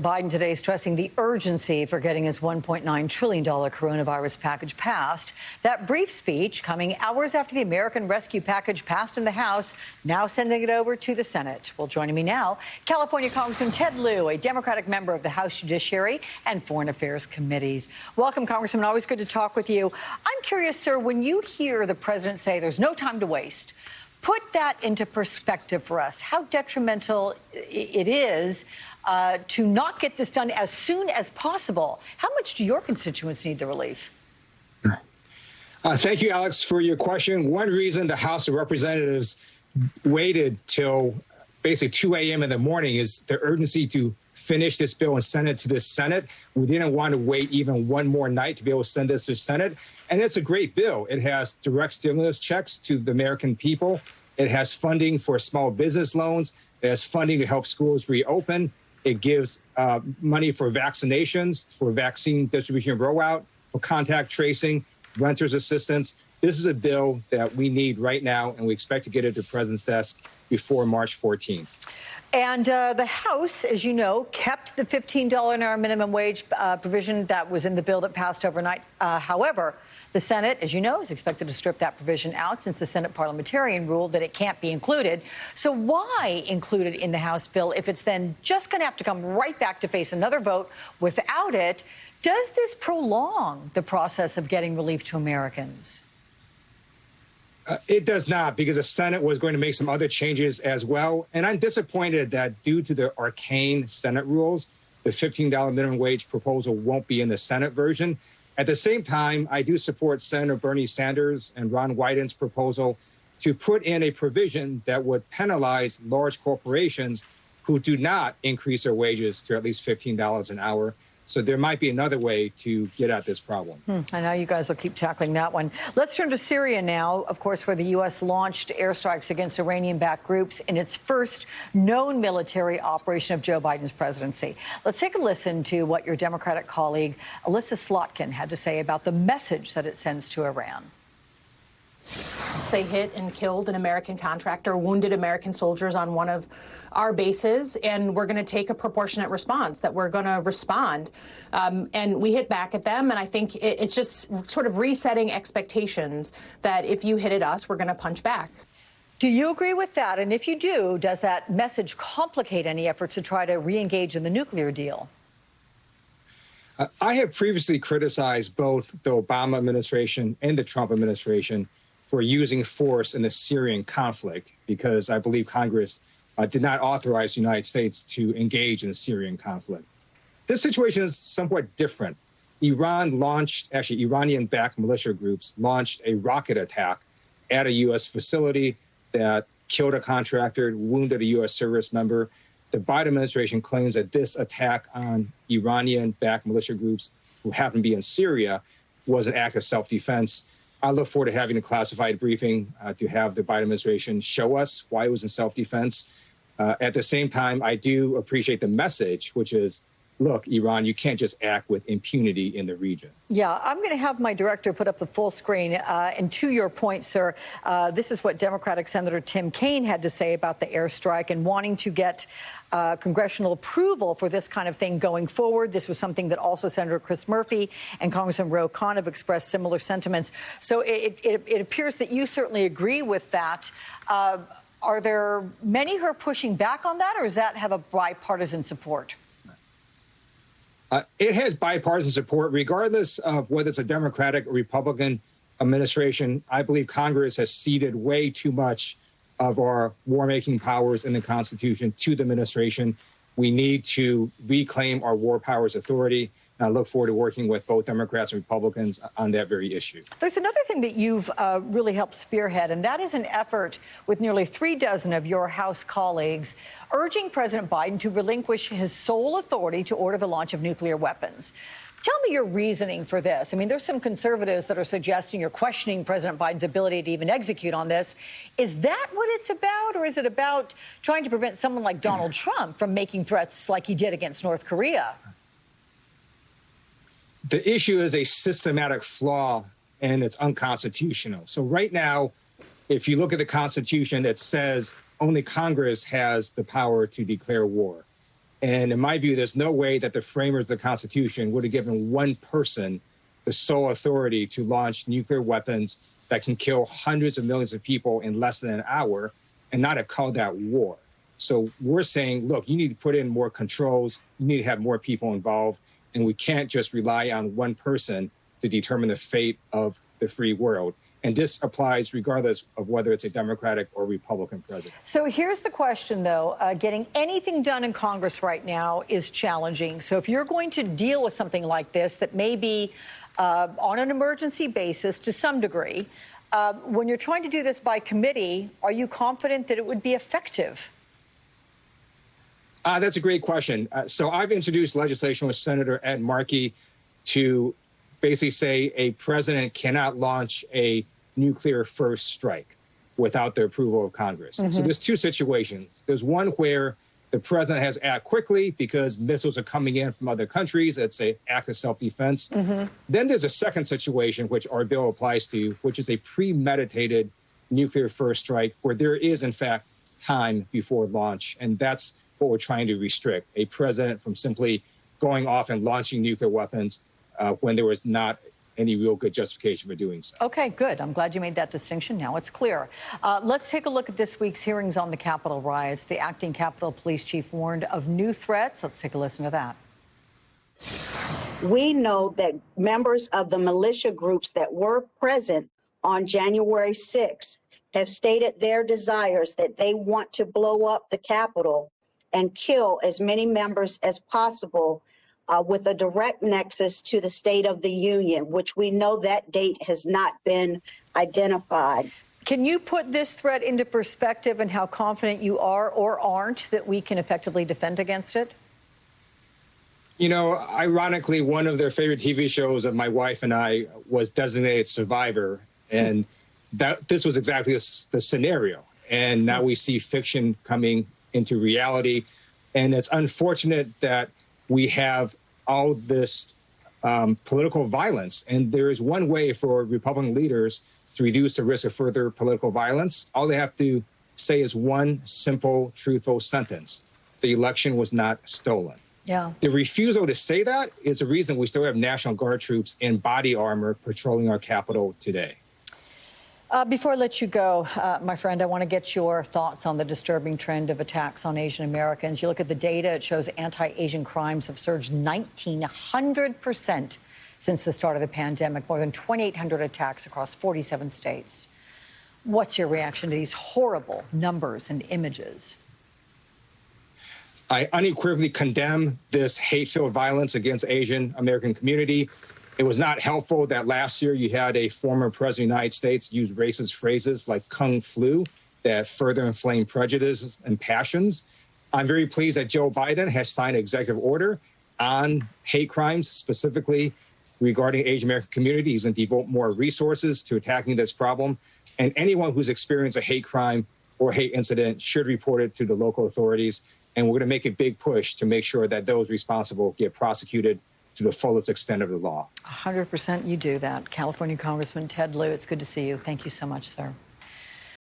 Biden today stressing the urgency for getting his $1.9 trillion coronavirus package passed. That brief speech coming hours after the American Rescue Package passed in the House, now sending it over to the Senate. Well, joining me now, California Congressman Ted Lieu, a Democratic member of the House Judiciary and Foreign Affairs Committees. Welcome, Congressman. Always good to talk with you. I'm curious, sir, when you hear the president say there's no time to waste, put that into perspective for us, how detrimental it is to not get this done as soon as possible. How much do your constituents need the relief? Thank you, Alex, for your question. One reason the House of Representatives waited till basically 2 a.m. in the morning is the urgency to finish this bill and send it to the Senate. We didn't want to wait even one more night to be able to send this to the Senate. And it's a great bill. It has direct stimulus checks to the American people. It has funding for small business loans. It has funding to help schools reopen. It gives money for vaccinations, for vaccine distribution and rollout, for contact tracing, renters assistance. This is a bill that we need right now, and we expect to get it to the president's desk before March 14th. And the House, as you know, kept the $15 an hour minimum wage provision that was in the bill that passed overnight. However, the Senate, as you know, is expected to strip that provision out since the Senate parliamentarian ruled that it can't be included. So why include it in the House bill if it's then just going to have to come right back to face another vote without it? Does this prolong the process of getting relief to Americans? It does not, because the Senate was going to make some other changes as well. And I'm disappointed that due to the arcane Senate rules, the $15 minimum wage proposal won't be in the Senate version. At the same time, I do support Senator Bernie Sanders and Ron Wyden's proposal to put in a provision that would penalize large corporations who do not increase their wages to at least $15 an hour. So there might be another way to get at this problem. I know you guys will keep tackling that one. Let's turn to Syria now, of course, where the U.S. launched airstrikes against Iranian-backed groups in its first known military operation of Joe Biden's presidency. Let's take a listen to what your Democratic colleague, Alyssa Slotkin, had to say about the message that it sends to Iran. They hit and killed an American contractor, wounded American soldiers on one of our bases, and we're going to take a proportionate response, that we're going to respond. And we hit back at them, and I think it's just sort of resetting expectations that if you hit at us, we're going to punch back. Do you agree with that? And if you do, does that message complicate any efforts to try to re-engage in the nuclear deal? I have previously criticized both the Obama administration and the Trump administration for using force in the Syrian conflict, because I believe Congress did not authorize the United States to engage in the Syrian conflict. This situation is somewhat different. Iranian-backed militia groups launched a rocket attack at a U.S. facility that killed a contractor, wounded a U.S. service member. The Biden administration claims that this attack on Iranian-backed militia groups who happen to be in Syria was an act of self-defense. I look forward to having a classified briefing to have the Biden administration show us why it was in self-defense. At the same time, I do appreciate the message, which is, look, Iran, you can't just act with impunity in the region. Yeah, I'm going to have my director put up the full screen. And to your point, sir, this is what Democratic Senator Tim Kaine had to say about the airstrike and wanting to get congressional approval for this kind of thing going forward. This was something that also Senator Chris Murphy and Congressman Ro Khanna have expressed similar sentiments. So it appears that you certainly agree with that. Are there many who are pushing back on that, or does that have a bipartisan support? It has bipartisan support, regardless of whether it's a Democratic or Republican administration. I believe Congress has ceded way too much of our war-making powers in the Constitution to the administration. We need to reclaim our war powers authority. And I look forward to working with both Democrats and Republicans on that very issue. There's another thing that you've really helped spearhead, and that is an effort with nearly 36 of your House colleagues urging President Biden to relinquish his sole authority to order the launch of nuclear weapons. Tell me your reasoning for this. I mean, there's some conservatives that are suggesting you're questioning President Biden's ability to even execute on this. Is that what it's about, or is it about trying to prevent someone like Donald Trump from making threats like he did against North Korea? The issue is a systematic flaw, and it's unconstitutional. So right now, if you look at the Constitution, it says only Congress has the power to declare war. And in my view, there's no way that the framers of the Constitution would have given one person the sole authority to launch nuclear weapons that can kill hundreds of millions of people in less than an hour and not have called that war. So we're saying, look, you need to put in more controls. You need to have more people involved. And we can't just rely on one person to determine the fate of the free world. And this applies regardless of whether it's a Democratic or Republican president. So here's the question, though. Getting anything done in Congress right now is challenging. So if you're going to deal with something like this that may be on an emergency basis to some degree, when you're trying to do this by committee, are you confident that it would be effective? That's a great question. So I've introduced legislation with Senator Ed Markey to basically say a president cannot launch a nuclear first strike without the approval of Congress. So there's two situations. There's one where the president has to act quickly because missiles are coming in from other countries. It's an act of self-defense. Then there's a second situation, which our bill applies to, which is a premeditated nuclear first strike where there is, in fact, time before launch. And that's what we're trying to restrict, a president from simply going off and launching nuclear weapons when there was not any real good justification for doing so. Okay, good. I'm glad you made that distinction. Now it's clear. Let's take a look at this week's hearings on the Capitol riots. The acting Capitol Police Chief warned of new threats. Let's take a listen to that. We know that members of the militia groups that were present on January 6th have stated their desires that they want to blow up the Capitol and kill as many members as possible with a direct nexus to the State of the Union, which we know that date has not been identified. Can you put this threat into perspective and how confident you are or aren't that we can effectively defend against it? You know, ironically, one of their favorite TV shows of my wife and I was Designated Survivor. And this was exactly the scenario. And now we see fiction coming into reality. And it's unfortunate that we have all this political violence. And there is one way for Republican leaders to reduce the risk of further political violence. All they have to say is one simple, truthful sentence. The election was not stolen. Yeah. The refusal to say that is the reason we still have National Guard troops in body armor patrolling our Capitol today. Before I let you go, my friend, I want to get your thoughts on the disturbing trend of attacks on Asian Americans. You look at the data, it shows anti-Asian crimes have surged 1,900% since the start of the pandemic, more than 2,800 attacks across 47 states. What's your reaction to these horrible numbers and images? I unequivocally condemn this hate-filled violence against Asian American community. It was not helpful that last year you had a former president of the United States use racist phrases like Kung Flu that further inflame prejudices and passions. I'm very pleased that Joe Biden has signed an executive order on hate crimes, specifically regarding Asian American community. He's going to devote more resources to attacking this problem. And anyone who's experienced a hate crime or hate incident should report it to the local authorities. And we're going to make a big push to make sure that those responsible get prosecuted to the fullest extent of the law. 100% you do that. California Congressman Ted Lieu, it's good to see you. Thank you so much, sir.